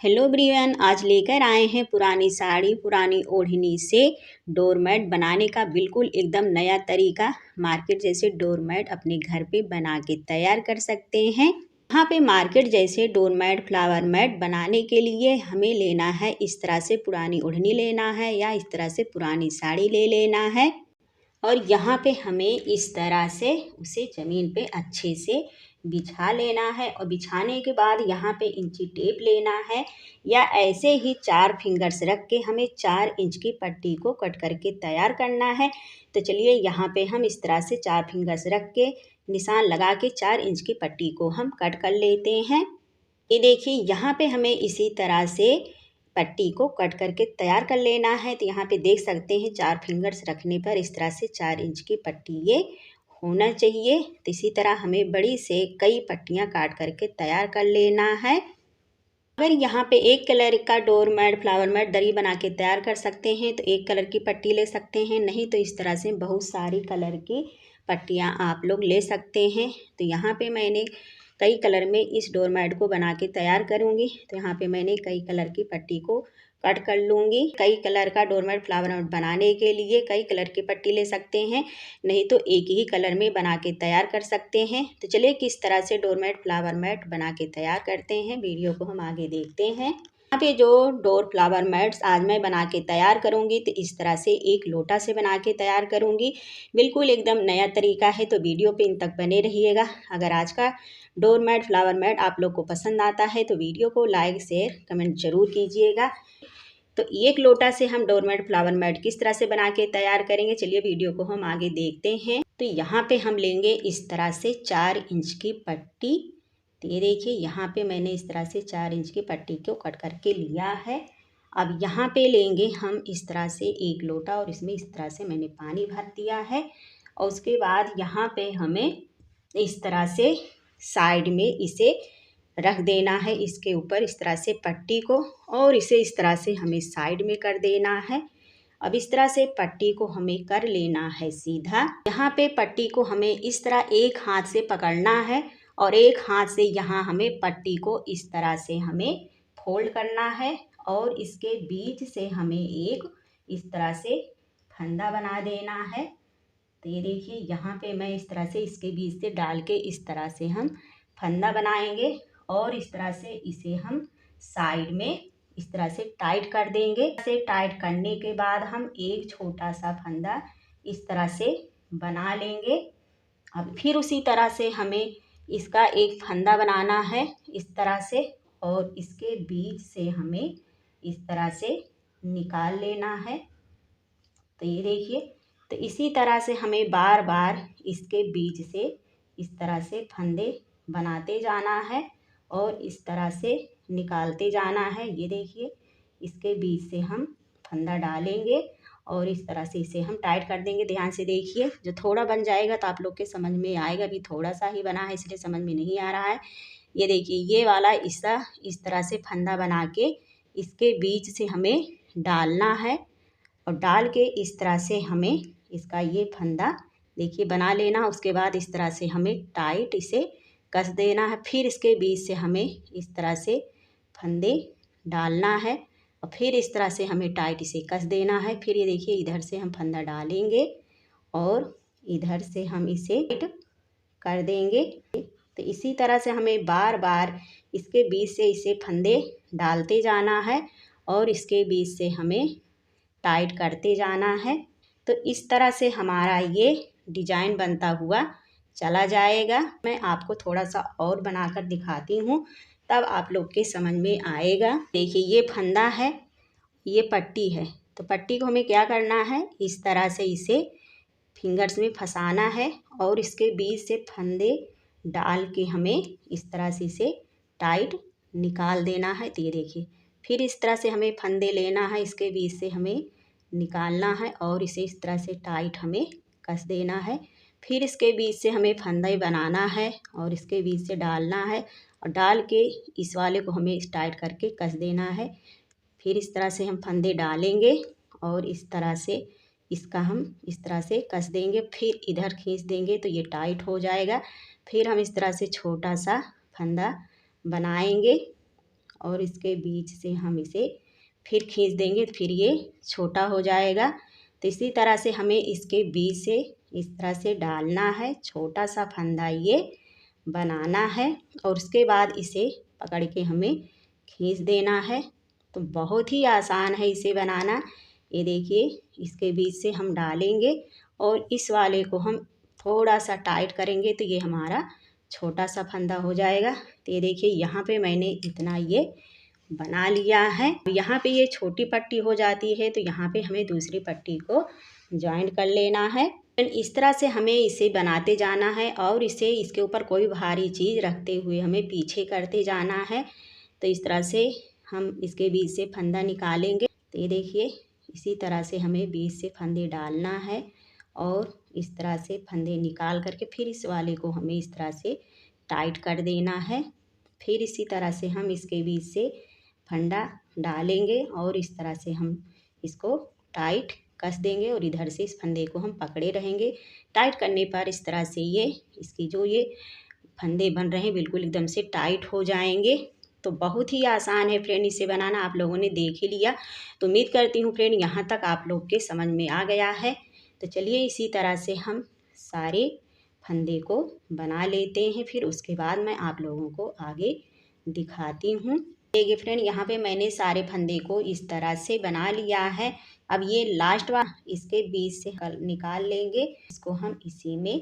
Hello everyone, आज लेकर आए हैं पुरानी साड़ी पुरानी ओढ़नी से डोरमैट बनाने का बिल्कुल एकदम नया तरीका। मार्केट जैसे डोरमैट अपने घर पे बना के तैयार कर सकते हैं। यहाँ पे मार्केट जैसे डोरमैट फ्लावर मैट बनाने के लिए हमें लेना है इस तरह से पुरानी ओढ़नी लेना है या इस तरह से पुरानी साड़ी ले लेना है। और यहाँ पे हमें इस तरह से उसे ज़मीन पे अच्छे से बिछा लेना है और बिछाने के बाद यहाँ पे इंची टेप लेना है या ऐसे ही 4 फिंगर्स रख के हमें 4 इंच की पट्टी को कट करके तैयार करना है। तो चलिए यहाँ पे हम इस तरह से 4 फिंगर्स रख के निशान लगा के 4 इंच की पट्टी को हम कट कर लेते हैं। ये देखिए यहाँ पे हमें इसी तरह से पट्टी को कट करके तैयार कर लेना है। तो यहाँ पे देख सकते हैं 4 फिंगर्स रखने पर इस तरह से 4 इंच की पट्टी ये होना चाहिए। तो इसी तरह हमें बड़ी से कई पट्टियाँ काट करके तैयार कर लेना है। अगर यहाँ पे एक कलर का डोरमैट फ्लावर मैट दरी बना के तैयार कर सकते हैं तो एक कलर की पट्टी ले सकते हैं, नहीं तो इस तरह से बहुत सारी कलर की पट्टियाँ आप लोग ले सकते हैं। तो यहाँ पे मैंने कई कलर में इस डोरमैट को बना के तैयार करूँगी। तो यहाँ पे मैंने कई कलर की पट्टी को कट कर लूँगी। कई कलर का डोरमैट फ्लावर मैट बनाने के लिए कई कलर की पट्टी ले सकते हैं, नहीं तो एक ही कलर में बना के तैयार कर सकते हैं। तो चलिए किस तरह से डोरमैट फ्लावर मैट बना के तैयार करते हैं, वीडियो को हम आगे देखते हैं। यहाँ पे जो डोर फ्लावर मैट्स आज मैं बना के तैयार करूँगी तो इस तरह से एक लोटा से बना के तैयार करूँगी। बिल्कुल एकदम नया तरीका है, तो वीडियो पे इन तक बने रहिएगा। अगर आज का डोरमैट फ्लावर मैट आप लोग को पसंद आता है तो वीडियो को लाइक शेयर कमेंट ज़रूर कीजिएगा। तो एक लोटा से हम डोरमैट फ्लावर मैट किस तरह से बना के तैयार करेंगे, चलिए वीडियो को हम आगे देखते हैं। तो यहाँ पे हम लेंगे इस तरह से 4 इंच की पट्टी। तो ये देखिए यहाँ पे मैंने इस तरह से 4 इंच की पट्टी को कट करके लिया है। अब यहाँ पे लेंगे हम इस तरह से एक लोटा और इसमें इस तरह से मैंने पानी भर दिया है। और उसके बाद यहाँ पे हमें इस तरह से साइड में इसे रख देना है, इसके ऊपर इस तरह से पट्टी को, और इसे इस तरह से हमें साइड में कर देना है। अब इस तरह से पट्टी को हमें कर लेना है सीधा। यहाँ पे पट्टी को हमें इस तरह एक हाथ से पकड़ना है और एक हाथ से यहाँ हमें पट्टी को इस तरह से हमें फोल्ड करना है और इसके बीच से हमें एक इस तरह से फंदा बना देना है। तो ये देखिए यहाँ पे मैं इस तरह से इसके बीच से डाल के इस तरह से हम फंदा बनाएंगे और इस तरह से इसे हम साइड में इस तरह से टाइट कर देंगे। इसे टाइट करने के बाद हम एक छोटा सा फंदा इस तरह से बना लेंगे। अब फिर उसी तरह से हमें इसका एक फंदा बनाना है इस तरह से, और इसके बीच से हमें इस तरह से निकाल लेना है। तो ये देखिए, तो इसी तरह से हमें बार बार इसके बीच से इस तरह से फंदे बनाते जाना है और इस तरह से निकालते जाना है। ये देखिए इसके बीच से हम फंदा डालेंगे और इस तरह से इसे हम टाइट कर देंगे। ध्यान से देखिए, जो थोड़ा बन जाएगा तो आप लोग के समझ में आएगा। अभी थोड़ा सा ही बना है इसलिए समझ में नहीं आ रहा है। ये देखिए ये वाला इस तरह से फंदा बना के इसके बीच से हमें डालना है और डाल के इस तरह से हमें इसका ये फंदा देखिए बना लेना। उसके बाद इस तरह से हमें टाइट इसे कस देना है। फिर इसके बीच से हमें इस तरह से फंदे डालना है और फिर इस तरह से हमें टाइट इसे कस देना है। फिर ये देखिए इधर से हम फंदा डालेंगे और इधर से हम इसे कर देंगे। तो इसी तरह से हमें बार बार इसके बीच से इसे फंदे डालते जाना है और इसके बीच से हमें टाइट करते जाना है। तो इस तरह से हमारा ये डिजाइन बनता हुआ चला जाएगा। मैं आपको थोड़ा सा और बनाकर दिखाती हूँ, तब आप लोग के समझ में आएगा। देखिए ये फंदा है, ये पट्टी है। तो पट्टी को हमें क्या करना है, इस तरह से इसे फिंगर्स में फंसाना है और इसके बीच से फंदे डाल के हमें इस तरह से इसे टाइट निकाल देना है। तो ये देखिए फिर इस तरह से हमें फंदे लेना है, इसके बीच से हमें निकालना है और इसे इस तरह से टाइट हमें कस देना है। फिर इसके बीच से हमें फंदा बनाना है और इसके बीच से डालना है और डाल के इस वाले को हमें टाइट करके कस देना है। फिर इस तरह से हम फंदे डालेंगे और इस तरह से इसका हम इस तरह से कस देंगे। फिर इधर खींच देंगे तो ये टाइट हो जाएगा। फिर हम इस तरह से छोटा सा फंदा बनाएंगे और इसके बीच से हम इसे फिर खींच देंगे, फिर ये छोटा हो जाएगा। तो इसी तरह से हमें इसके बीच से इस तरह से डालना है, छोटा सा फंदा ये बनाना है और उसके बाद इसे पकड़ के हमें खींच देना है। तो बहुत ही आसान है इसे बनाना। ये देखिए, इसके बीच से हम डालेंगे और इस वाले को हम थोड़ा सा टाइट करेंगे तो ये हमारा छोटा सा फंदा हो जाएगा। तो ये देखिए, यहाँ पे मैंने इतना ये बना लिया है। यहाँ पे ये छोटी पट्टी हो जाती है तो यहाँ पे हमें दूसरी पट्टी को जॉइंट कर लेना है। इस तरह से हमें इसे बनाते जाना है और इसे इसके ऊपर कोई भारी चीज़ रखते हुए हमें पीछे करते जाना है। तो इस तरह से हम इसके बीच से फंदा निकालेंगे। तो ये देखिए, इसी तरह से हमें बीच से फंदे डालना है और इस तरह से फंदे निकाल करके फिर इस वाले को हमें इस तरह से टाइट कर देना है। फिर इसी तरह से हम इसके बीच से फंदा डालेंगे और इस तरह से हम इसको टाइट कस देंगे और इधर से इस फंदे को हम पकड़े रहेंगे। टाइट करने पर इस तरह से ये इसकी जो ये फंदे बन रहे हैं बिल्कुल एकदम से टाइट हो जाएंगे। तो बहुत ही आसान है फ्रेंड इसे बनाना, आप लोगों ने देख ही लिया। तो उम्मीद करती हूँ फ्रेंड यहाँ तक आप लोग के समझ में आ गया है। तो चलिए इसी तरह से हम सारे फंदे को बना लेते हैं, फिर उसके बाद मैं आप लोगों को आगे दिखाती हूँ। देखिए फ्रेंड, यहाँ पे मैंने सारे फंदे को इस तरह से बना लिया है। अब ये लास्ट वाला इसके बीच से निकाल लेंगे, इसको हम इसी में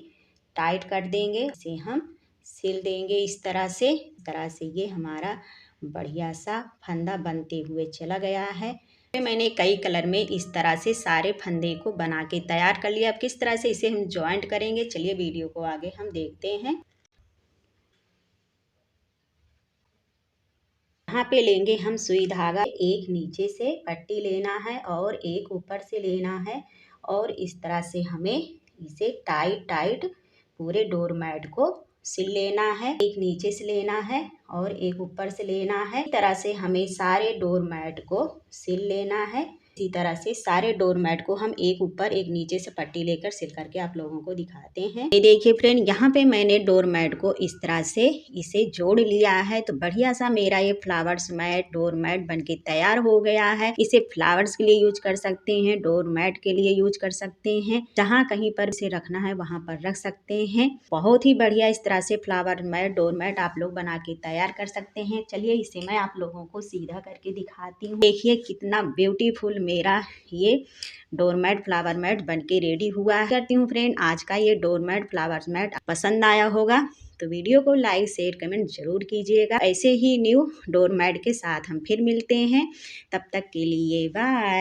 टाइट कर देंगे, इसे हम सिल देंगे इस तरह से ये हमारा बढ़िया सा फंदा बनते हुए चला गया है। मैंने कई कलर में इस तरह से सारे फंदे को बना के तैयार कर लिया। अब किस तरह से इसे हम जॉइंट करेंगे, चलिए वीडियो को आगे हम देखते हैं। यहाँ पे लेंगे हम सुई धागा, एक नीचे से पट्टी लेना है और एक ऊपर से लेना है और इस तरह से हमें इसे टाइट पूरे डोरमैट को सिल लेना है। एक नीचे से लेना है और एक ऊपर से लेना है। इस तरह से हमें सारे डोरमैट को सिल लेना है। इसी तरह से सारे डोरमैट को हम एक ऊपर एक नीचे से पट्टी लेकर सिल करके आप लोगों को दिखाते हैं। ये देखिए फ्रेंड, यहाँ पे मैंने डोरमैट को इस तरह से इसे जोड़ लिया है। तो बढ़िया सा मेरा ये फ्लावर्स मैट डोरमैट बनके तैयार हो गया है। इसे फ्लावर्स के लिए यूज कर सकते हैं, डोरमैट के लिए यूज कर सकते हैं, जहाँ कहीं पर इसे रखना है वहाँ पर रख सकते हैं। बहुत ही बढ़िया इस तरह से फ्लावर मैट डोरमैट आप लोग बना के तैयार कर सकते हैं। चलिए इसे मैं आप लोगों को सीधा करके दिखाती हूँ। देखिए कितना ब्यूटीफुल मेरा ये डोरमैट फ्लावर मैट बनके रेडी हुआ है। करती हूँ फ्रेंड आज का ये डोरमैट फ्लावर मैट पसंद आया होगा तो वीडियो को लाइक शेयर कमेंट जरूर कीजिएगा। ऐसे ही न्यू डोरमैट के साथ हम फिर मिलते हैं, तब तक के लिए बाय।